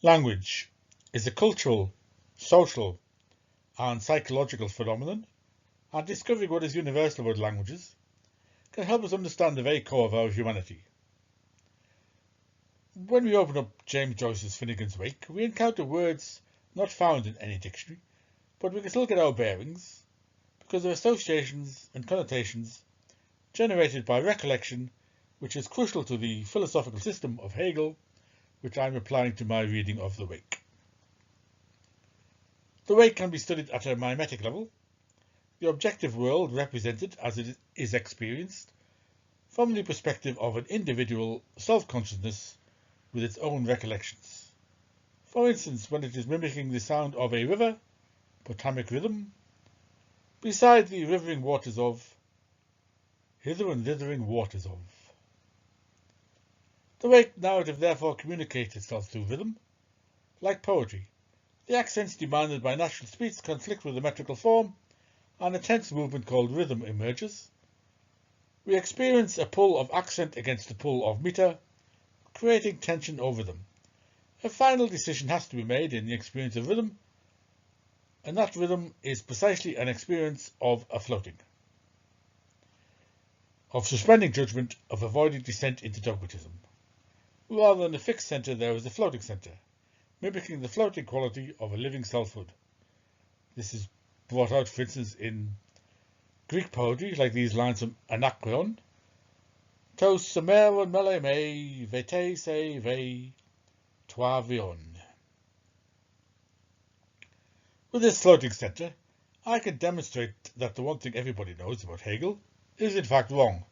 Language is a cultural, social, and psychological phenomenon, and discovering what is universal about languages can help us understand the very core of our humanity. When we open up James Joyce's Finnegans Wake, we encounter words not found in any dictionary, but we can still get our bearings because of associations and connotations generated by recollection, which is crucial to the philosophical system of Hegel, which I'm applying to my reading of the Wake. The Wake can be studied at a mimetic level, the objective world represented as it is experienced from the perspective of an individual self-consciousness with its own recollections. For instance, when it is mimicking the sound of a river, Speculative Rhythm, beside the rivering waters of, hither and thithering waters of. The Wake narrative therefore communicates itself through rhythm, like poetry. The accents demanded by natural speech conflict with the metrical form, and a tense movement called rhythm emerges. We experience a pull of accent against a pull of meter, creating tension over them. A final decision has to be made in the experience of rhythm, and that rhythm is precisely an experience of a floating, of suspending judgment, of avoiding descent into dogmatism. Rather than a fixed centre, there is a floating centre, mimicking the floating quality of a living selfhood. This is brought out, for instance, in Greek poetry, like these lines from Anacreon: To semeron mele me, vete se ve, toi vion. With this floating centre, I can demonstrate that the one thing everybody knows about Hegel is in fact wrong.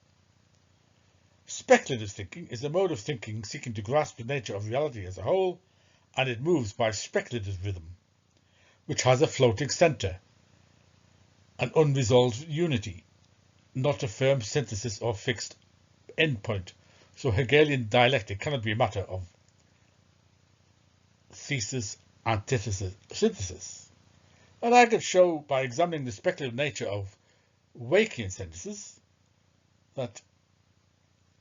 Speculative thinking is a mode of thinking seeking to grasp the nature of reality as a whole, and it moves by speculative rhythm, which has a floating centre, an unresolved unity, not a firm synthesis or fixed endpoint. So Hegelian dialectic cannot be a matter of thesis, antithesis, synthesis. And I could show by examining the speculative nature of Wakean synthesis that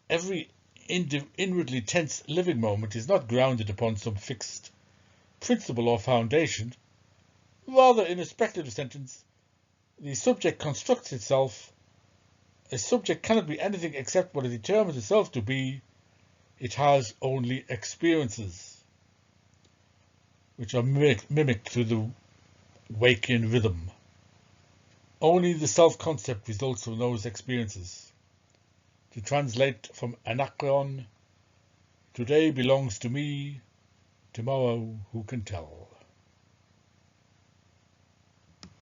every inwardly tense living moment is not grounded upon some fixed principle or foundation. Rather, in a speculative sentence, the subject constructs itself. A subject cannot be anything except what it determines itself to be. It has only experiences, which are mimicked through the Wakean rhythm. Only the self-concept results from those experiences. To translate from Anacreon, today belongs to me, tomorrow who can tell.